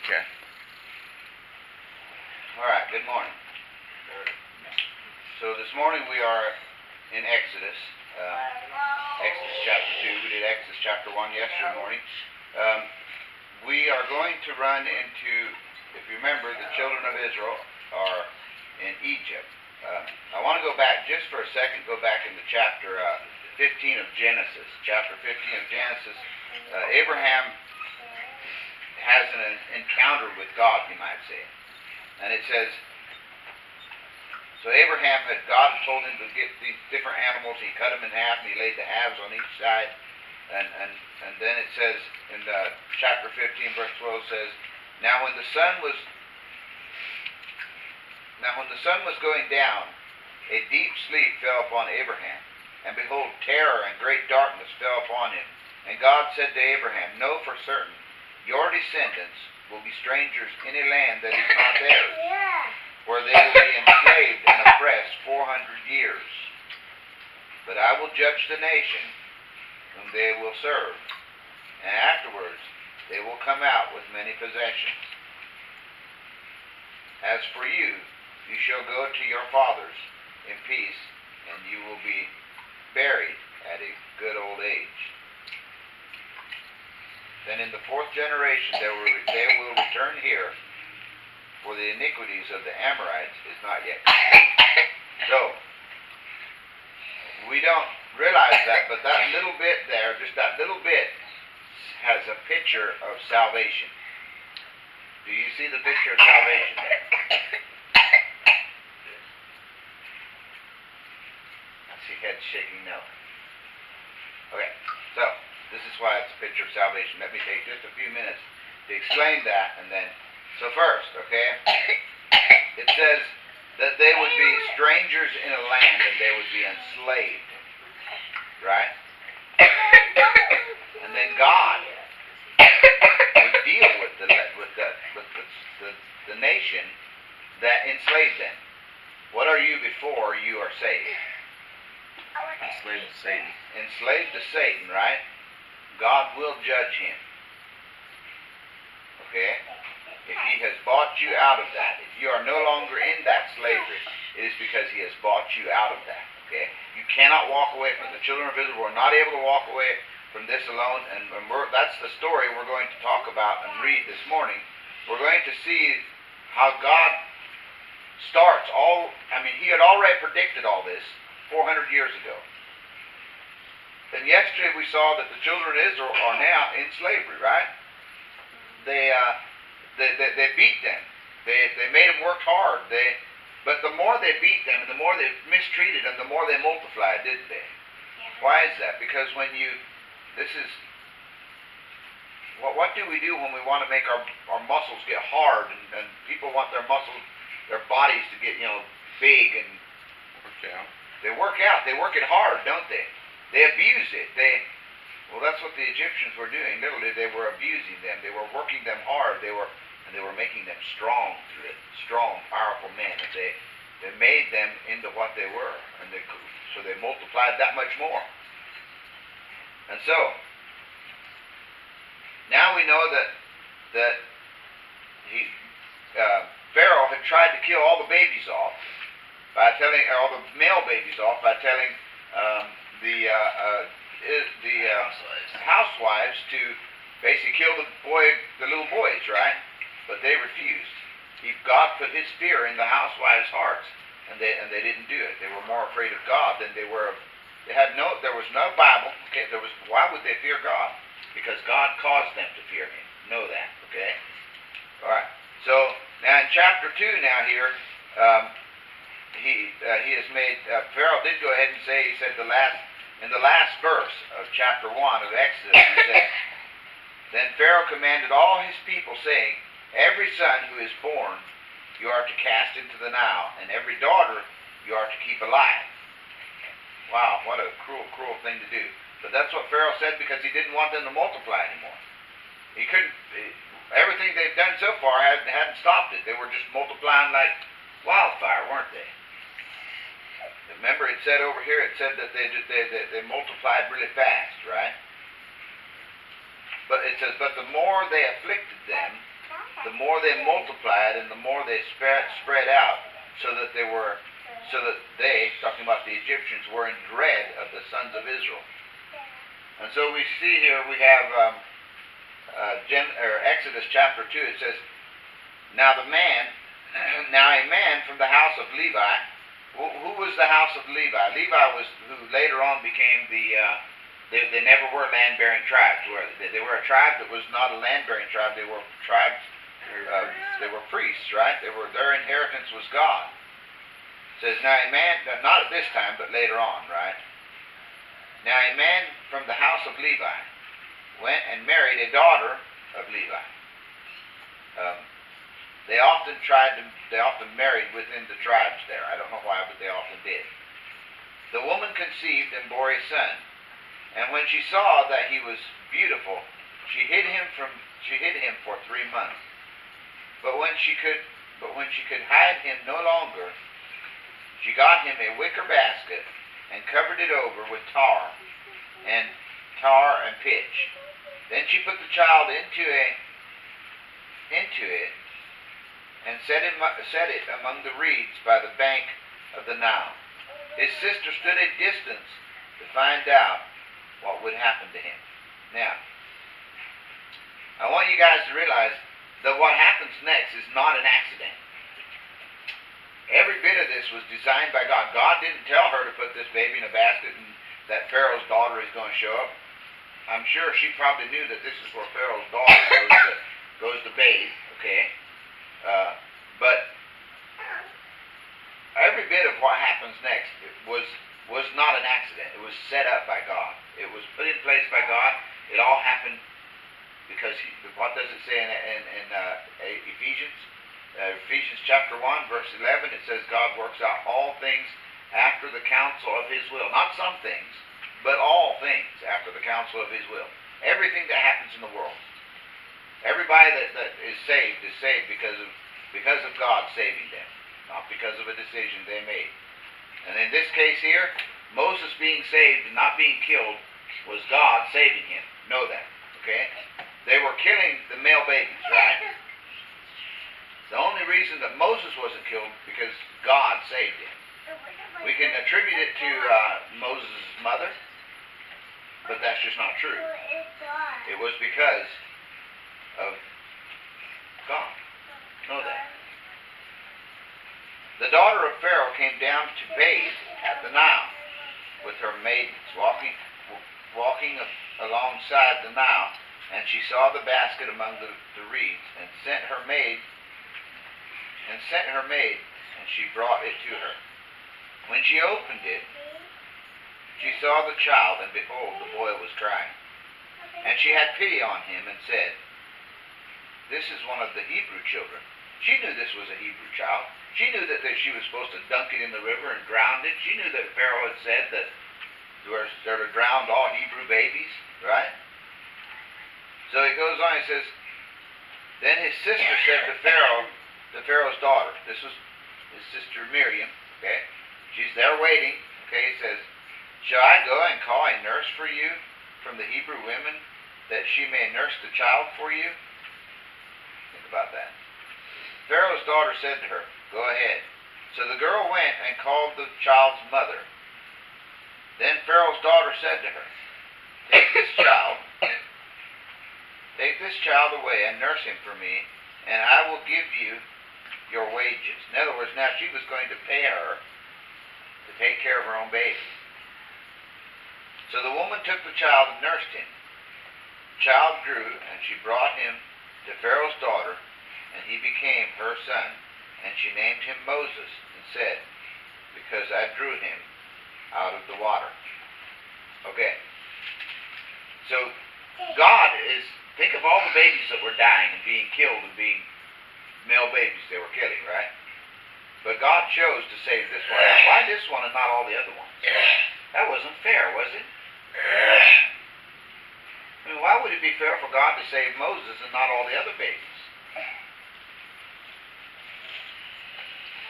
Okay. All right, good morning. So this morning we are in Exodus. Exodus chapter 2. We did Exodus chapter 1 yesterday morning. We are going to run into, if you remember, the children of Israel are in Egypt. I want to go back just for a second, go back into chapter 15 of Genesis. Chapter 15 of Genesis. Abraham has an encounter with God, you might say. And it says, so Abraham God had told him to get these different animals, and he cut them in half, and he laid the halves on each side. And then it says, in chapter 15, verse 12 says, Now when the sun was going down, a deep sleep fell upon Abraham. And behold, terror and great darkness fell upon him. And God said to Abraham, Know for certain, your descendants will be strangers in a land that is not theirs, where they will be enslaved and oppressed 400 years. But I will judge the nation whom they will serve, and afterwards they will come out with many possessions. As for you, you shall go to your fathers in peace, and you will be buried at a good old age. Then in the fourth generation they will return here, for the iniquities of the Amorites is not yet complete. So, we don't realize that, but that little bit there, just that little bit, has a picture of salvation. Do you see the picture of salvation there? I see heads shaking no. Okay, so this is why it's a picture of salvation. Let me take just a few minutes to explain that, and then, so first, okay, it says that they would be strangers in a land and they would be enslaved, right? And then God would deal with the nation that enslaved them. What are you before you are saved? Enslaved to Satan. Enslaved to Satan, right? God will judge him. Okay? If he has bought you out of that, if you are no longer in that slavery, it is because he has bought you out of that. Okay? You cannot walk away from it. The children of Israel were not able to walk away from this alone, and that's the story we're going to talk about and read this morning. We're going to see how God starts he had already predicted all this 400 years ago. And yesterday we saw that the children of Israel are now in slavery, right? They beat them. They made them work hard. But the more they beat them, and the more they mistreated them, the more they multiplied, didn't they? Yeah. Why is that? Because what do we do when we want to make our muscles get hard, and people want their bodies to get, big and work out. They work out. They work it hard, don't they? They abuse it. That's what the Egyptians were doing. Literally, they were abusing them. They were working them hard. They were making them strong through it. Strong, powerful men. And they made them into what they were. And so they multiplied that much more. And so, now we know that Pharaoh had tried to kill all the babies off all the male babies off by telling the housewives to basically kill the little boys, right? But they refused. God put his fear in the housewives' hearts, and they didn't do it. They were more afraid of God than they were. There was no Bible. Okay, why would they fear God? Because God caused them to fear him. Know that, okay? All right. So now in chapter 2, now here, he has made. Pharaoh did go ahead and say. He said in the last verse of chapter 1 of Exodus, he said, Then Pharaoh commanded all his people, saying, Every son who is born you are to cast into the Nile, and every daughter you are to keep alive. Wow, what a cruel thing to do. But that's what Pharaoh said because he didn't want them to multiply anymore. He couldn't. Everything they've done so far hadn't stopped it. They were just multiplying like wildfire, weren't they? Remember, it said over here, it said that they multiplied really fast, right? But it says, but the more they afflicted them, the more they multiplied and the more they spread out, so that they, talking about the Egyptians, were in dread of the sons of Israel. And so we see here, we have Exodus chapter 2, it says, now a man from the house of Levi. Who was the house of Levi? Levi was who later on became they never were land-bearing tribes. They were a tribe that was not a land-bearing tribe. They were tribes, they were priests, right? Their inheritance was God. It says, now a man, not at this time, but later on, right? Now a man from the house of Levi went and married a daughter of Levi. They often married within the tribes there. I don't know why, but they often did. The woman conceived and bore a son. And when she saw that he was beautiful, she hid him for 3 months. But when she could hide him no longer, she got him a wicker basket and covered it over with tar and pitch. Then she put the child into it and set it among the reeds by the bank of the Nile. His sister stood at a distance to find out what would happen to him. Now, I want you guys to realize that what happens next is not an accident. Every bit of this was designed by God. God didn't tell her to put this baby in a basket and that Pharaoh's daughter is going to show up. I'm sure she probably knew that this is where Pharaoh's daughter goes to bathe, okay? But every bit of what happens next was not an accident. It was set up by God. It was put in place by God. It all happened because what does it say in Ephesians? Ephesians chapter 1, verse 11, it says God works out all things after the counsel of his will. Not some things, but all things after the counsel of his will. Everything that happens in the world. Everybody that is saved because of God saving them, not because of a decision they made. And in this case here, Moses being saved and not being killed was God saving him. Know that, okay? They were killing the male babies, right? The only reason that Moses wasn't killed because God saved him. We can attribute it to Moses' mother, but that's just not true. It was because of God. Know that. The daughter of Pharaoh came down to bathe at the Nile with her maidens, walking alongside the Nile, and she saw the basket among the reeds, and sent her maid, and she brought it to her. When she opened it, she saw the child, and behold, the boy was crying. And she had pity on him, and said, this is one of the Hebrew children. She knew this was a Hebrew child. She knew that she was supposed to dunk it in the river and drown it. She knew that Pharaoh had said that they're to drown all Hebrew babies, right? So he goes on, he says, then his sister said to Pharaoh's daughter, this was his sister Miriam, okay? She's there waiting, okay? He says, shall I go and call a nurse for you from the Hebrew women, that she may nurse the child for you? Think about that. Pharaoh's daughter said to her, go ahead. So the girl went and called the child's mother. Then Pharaoh's daughter said to her, take this child away and nurse him for me, and I will give you your wages. In other words, now she was going to pay her to take care of her own baby. So the woman took the child and nursed him. The child grew, and she brought him to Pharaoh's daughter, and he became her son. And she named him Moses, and said, because I drew him out of the water. Okay. So God is, think of all the babies that were dying and being killed and being male babies they were killing, right? But God chose to save this one. Why this one and not all the other ones? That wasn't fair, was it? I mean, why would it be fair for God to save Moses and not all the other babies?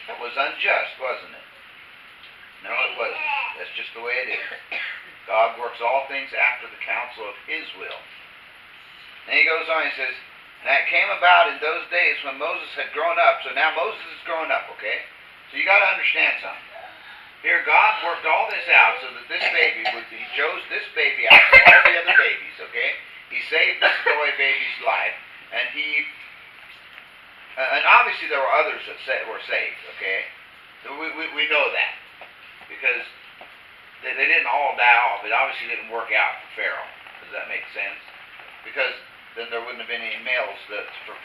That was unjust, wasn't it? No, it wasn't. That's just the way it is. God works all things after the counsel of his will. And he goes on, he says, And it came about in those days when Moses had grown up. So now Moses is growing up, okay? So you got to understand something. Here, God worked all this out so that this baby he chose this baby out from all the other babies, okay? He saved this boy baby's life, and and obviously there were others that were saved, okay? So we know that, because they didn't all die off. It obviously didn't work out for Pharaoh. Does that make sense? Because then there wouldn't have been any males for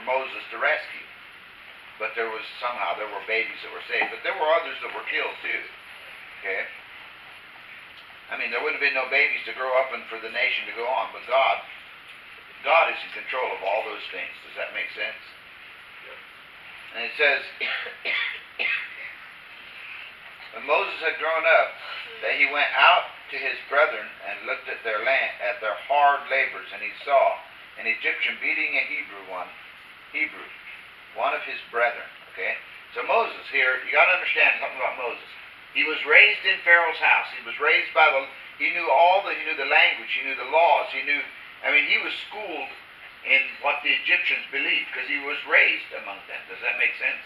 Moses to rescue. But there were babies that were saved. But there were others that were killed too. Okay? I mean, there wouldn't have been no babies to grow up and for the nation to go on. But God is in control of all those things. Does that make sense? And it says, when Moses had grown up, that he went out to his brethren and looked at their land, at their hard labors, and he saw an Egyptian beating a Hebrew, one of his brethren. Okay? So Moses here, you got to understand something about Moses. He was raised in Pharaoh's house. He was raised he knew the language, he knew the laws, he was schooled in what the Egyptians believed because he was raised among them. Does that make sense?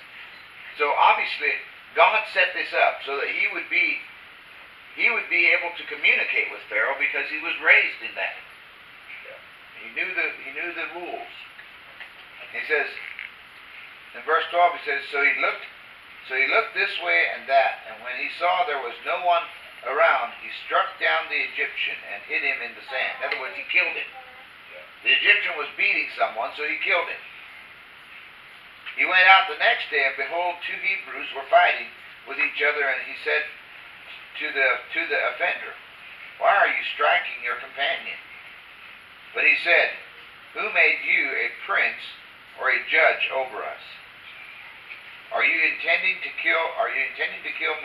So obviously, God set this up so that he would be able to communicate with Pharaoh because he was raised in that. He knew the rules. He says, in verse 12, he says, So he looked this way and that, and when he saw there was no one around, he struck down the Egyptian and hid him in the sand. In other words, he killed him. The Egyptian was beating someone, so he killed him. He went out the next day, and behold, two Hebrews were fighting with each other, and he said to the offender, Why are you striking your companion? But he said, Who made you a prince or a judge over us? Are you intending to kill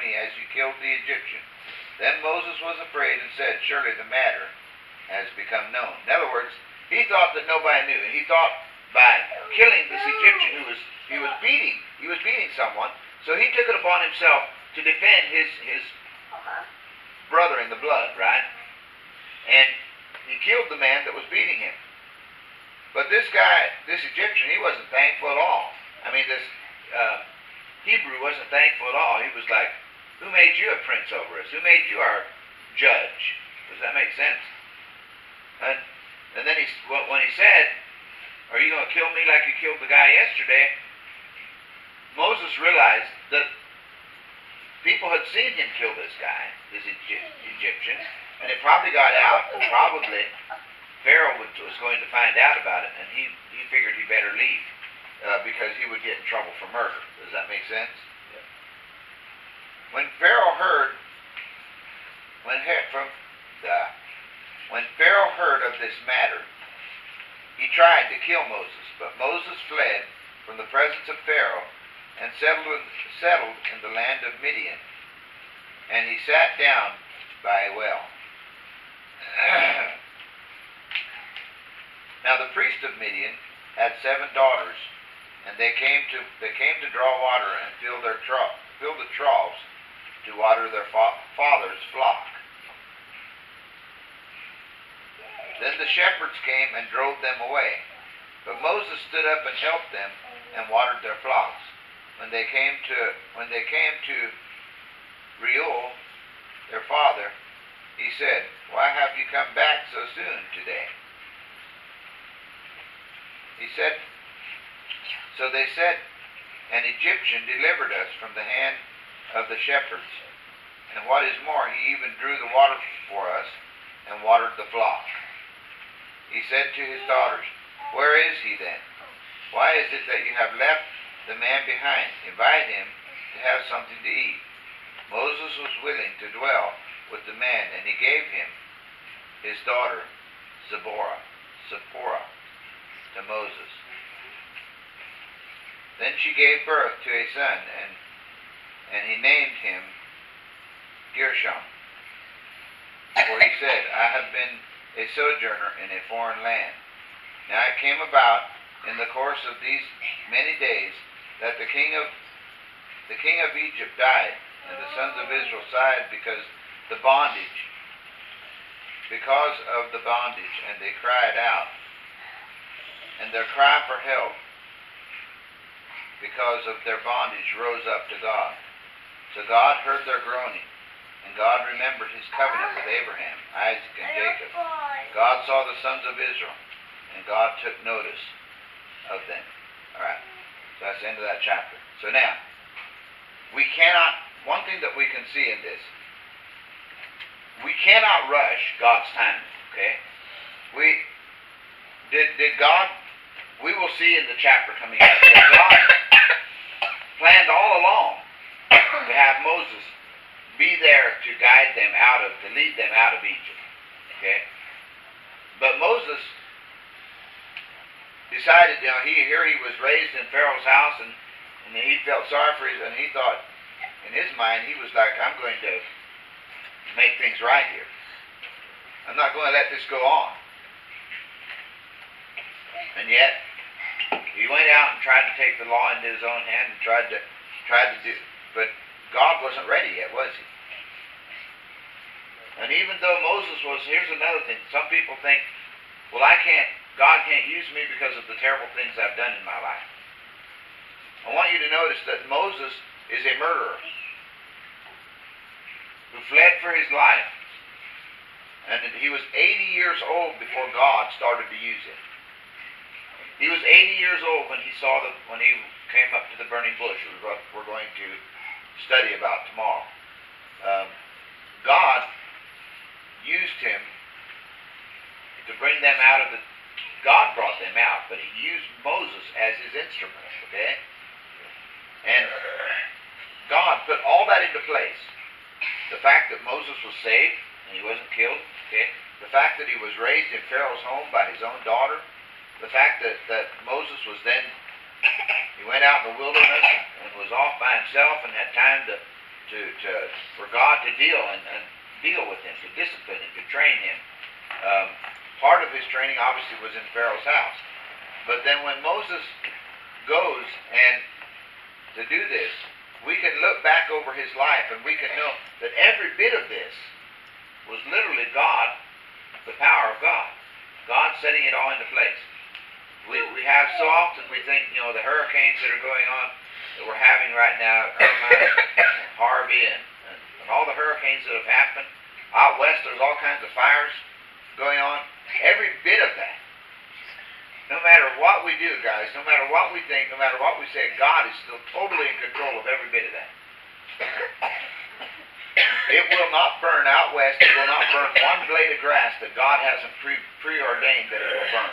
me as you killed the Egyptian? Then Moses was afraid and said, Surely the matter has become known. In other words, he thought that nobody knew. And he thought by killing this Egyptian he was beating someone, so he took it upon himself to defend his brother in the blood, right? And he killed the man that was beating him. But this Egyptian, he wasn't thankful at all. I mean, this Hebrew wasn't thankful at all. He was like, Who made you a prince over us? Who made you our judge? Does that make sense? And then when he said, Are you going to kill me like you killed the guy yesterday? Moses realized that people had seen him kill this guy, this Egyptian, and it probably got out, and probably Pharaoh was going to find out about it, and he figured he better leave because he would get in trouble for murder. Does that make sense? Yeah. When Pharaoh heard of this matter, he tried to kill Moses, but Moses fled from the presence of Pharaoh and settled in the land of Midian, and he sat down by a well. Now the priest of Midian had 7 daughters, and they came to draw water and fill the troughs to water their father's flock. Then the shepherds came and drove them away, but Moses stood up and helped them and watered their flocks. When they came to Reuel, their father, he said, Why have you come back so soon today? He said, So they said, An Egyptian delivered us from the hand of the shepherds, and what is more, he even drew the water for us and watered the flock. He said to his daughters, Where is he then? Why is it that you have left the man behind? Invite him to have something to eat. Moses was willing to dwell with the man, and he gave him his daughter Zipporah to Moses. Then she gave birth to a son, and he named him Gershom. For he said, I have been a sojourner in a foreign land. Now it came about in the course of these many days that the king of Egypt died, and the sons of Israel sighed because of the bondage, and they cried out. and their cry for help because of their bondage rose up to God. So God heard their groaning, and God remembered his covenant with Abraham, Isaac, and Jacob. God saw the sons of Israel, and God took notice of them. All right, so that's the end of that chapter. So now, one thing that we can see in this, we cannot rush God's timing, okay? We will see in the chapter coming up that God planned all along to have Moses be there to guide them to lead them out of Egypt, okay? But Moses decided, here he was raised in Pharaoh's house, and he felt sorry for and he thought, in his mind, he was like, I'm going to make things right here. I'm not going to let this go on. And yet, he went out and tried to take the law into his own hand and tried to do, but God wasn't ready yet, was he? And even though Moses was, here's another thing. Some people think, well, God can't use me because of the terrible things I've done in my life. I want you to notice that Moses is a murderer who fled for his life. And he was 80 years old before God started to use him. He was 80 years old when he came up to the burning bush, which is what we're going to study about tomorrow. God used him to bring them out of God brought them out, but he used Moses as his instrument, okay? And God put all that into place. The fact that Moses was saved and he wasn't killed, okay? The fact that he was raised in Pharaoh's home by his own daughter. The fact that Moses was then, he went out in the wilderness and was off by himself and had time for God to deal with him, to discipline him, to train him. Part of his training obviously was in Pharaoh's house. But then when Moses goes and to do this, we can look back over his life and we can know that every bit of this was literally God, the power of God. God setting it all into place. We have so often we think, the hurricanes that are going on, that we're having right now, Irma, Harvey, and all the hurricanes that have happened. Out west, there's all kinds of fires going on. Every bit of that. No matter what we do, guys, no matter what we think, no matter what we say, God is still totally in control of every bit of that. It will not burn out west. It will not burn one blade of grass that God hasn't preordained that it will burn.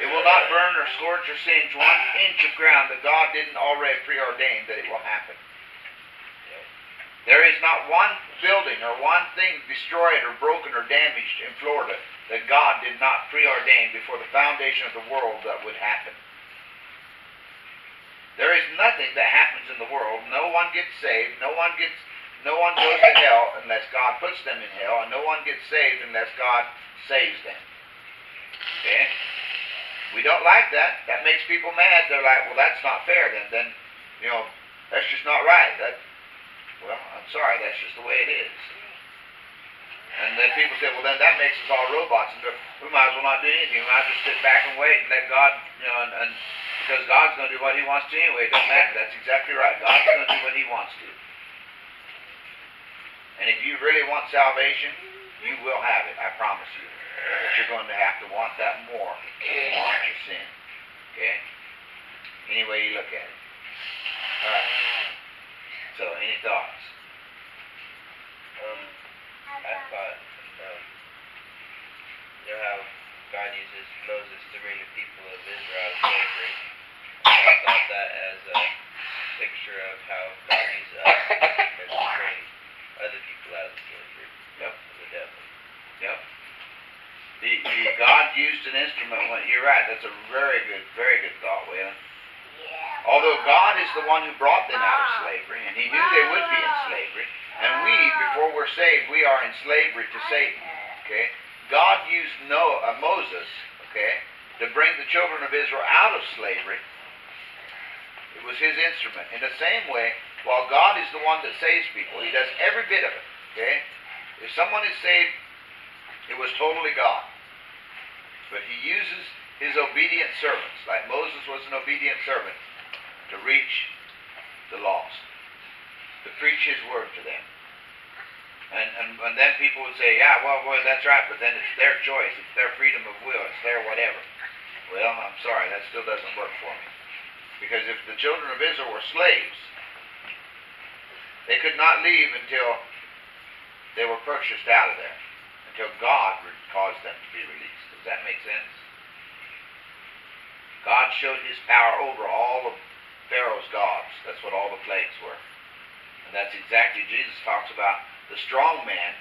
It will not burn or scorch or singe 1 inch of ground that God didn't already preordain that it will happen. There is not one building or one thing destroyed or broken or damaged in Florida that God did not preordain before the foundation of the world that would happen. There is nothing that happens in the world. No one gets saved. No one goes to hell unless God puts them in hell, and no one gets saved unless God saves them. Okay? We don't like that. That makes people mad. They're like, well, that's not fair then. That's just not right. Well, I'm sorry, that's just the way it is. And then people say, well, then that makes us all robots, and we might as well not do anything. We might just sit back and wait and let God, and because God's going to do what he wants to anyway. It doesn't matter. That's exactly right. God's going to do what he wants to. And if you really want salvation, you will have it, I promise you. But you're going to have to want that more than you want your sin. Okay? Any way you look at it. Alright. So, any thoughts? I thought, how God uses Moses to bring the people of Israel out of slavery. I thought that as a picture of how God uses us to bring other people out of slavery. Yep. Of the devil. Yep. God used an instrument. You're right. That's a very good thought, Waylon. Although God is the one who brought them out of slavery, and he knew they would be in slavery, and we, before we're saved, we are in slavery to Satan. Okay? God used Moses, okay, to bring the children of Israel out of slavery. It was his instrument. In the same way, while God is the one that saves people, he does every bit of it. Okay? If someone is saved, it was totally God. But he uses his obedient servants, like Moses was an obedient servant, to reach the lost, to preach his word to them. And then people would say, yeah, well, boy, that's right, but then it's their choice, it's their freedom of will, it's their whatever. Well, I'm sorry, that still doesn't work for me. Because if the children of Israel were slaves, they could not leave until they were purchased out of there, until God caused them to be released. Does that make sense? God showed his power over all of Pharaoh's gods. That's what all the plagues were. And that's exactly, Jesus talks about the strong man.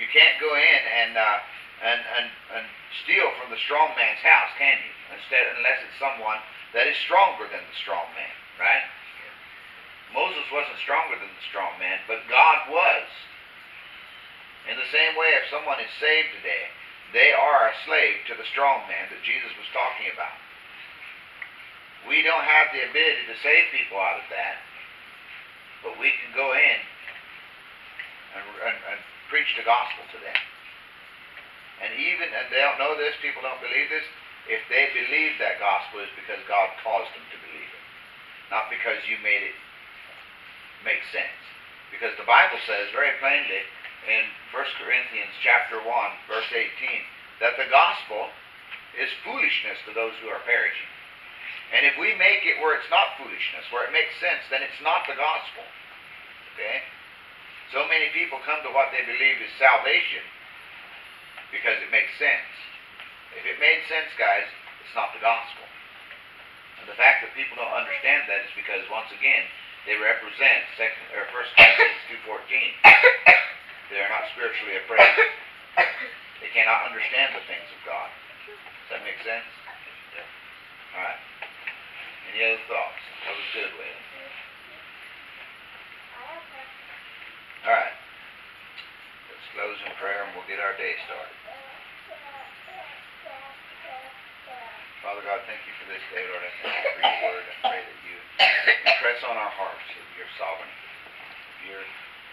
You can't go in and steal from the strong man's house, can you? Unless it's someone that is stronger than the strong man, right? Moses wasn't stronger than the strong man, but God was. In the same way, if someone is saved today, they are a slave to the strong man that Jesus was talking about. We don't have the ability to save people out of that, but we can go in and preach the gospel to them. And they don't know this, people don't believe this, if they believe that gospel is because God caused them to believe it, not because you made it make sense. Because the Bible says very plainly in 1 Corinthians chapter 1, verse 18, that the gospel is foolishness to those who are perishing. And if we make it where it's not foolishness, where it makes sense, then it's not the gospel. Okay? So many people come to what they believe is salvation because it makes sense. If it made sense, guys, it's not the gospel. And the fact that people don't understand that is because, once again, they represent 1 Corinthians 2:14. They are not spiritually appraised. They cannot understand the things of God. Does that make sense? Yeah. All right. Any other thoughts? That was good, Wayne. All right. Let's close in prayer and we'll get our day started. Father God, thank you for this day, Lord. I thank you for your word. I pray that you impress on our hearts of your sovereignty, of your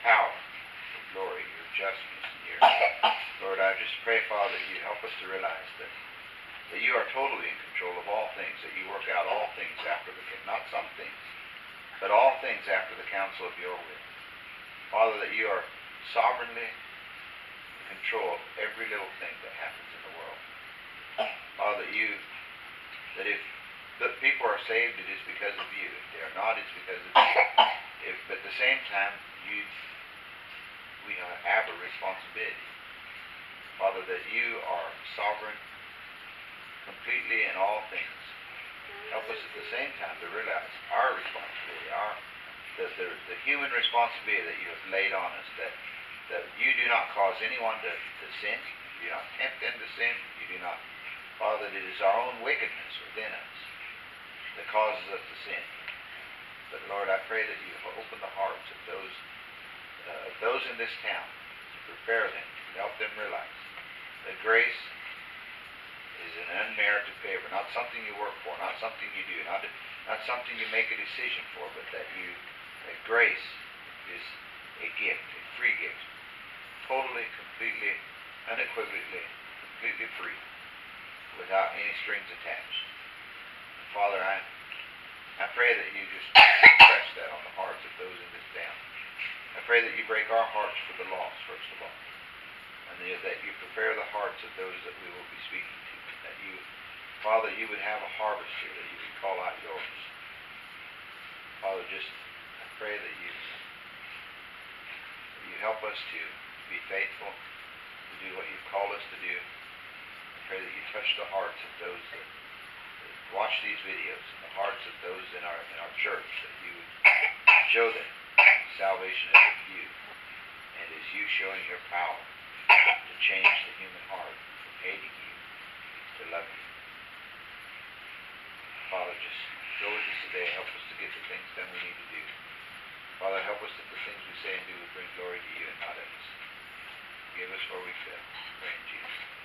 power, your glory, your justice, and your... Lord, I just pray, Father, that you help us to realize that you are totally in control of all things, that you work out all things after not some things, but all things after the counsel of your will. Father, that you are sovereignly in control of every little thing that happens in the world. Father, that if the people are saved, it is because of you. If they are not, it's because of you. But at the same time, we have a responsibility. Father, that you are sovereign completely in all things. Help us at the same time to realize our responsibility, the human responsibility that you have laid on us, that you do not cause anyone to sin, you do not tempt them to sin, you do not, Father, that it is our own wickedness within us that causes us to sin. But Lord, I pray that you open the hearts of those in this town, to prepare them, to help them realize that grace is an unmerited favor, not something you work for, not something you do, not something you make a decision for, but that grace is a gift, a free gift, totally, completely, unequivocally, completely free, without any strings attached. And Father, I pray that you just press that on the hearts of those in this town. I pray that you break our hearts for the lost, first of all, and that you prepare the hearts of those that we will be speaking to. That you, Father, you would have a harvest here, that you would call out yours. Father, I pray that you help us to be faithful, to do what you've called us to do. I pray that you touch the hearts of those that watch these videos, and the hearts of those in our church, that you would show them salvation is of you, and is you showing your power to change the human heart from hating you to loving you. Father, just go with us today. Help us to get the things done we need to do. Father, help us that the things we say and do will bring glory to you and not us. Forgive us where we fail. Pray in Jesus' name.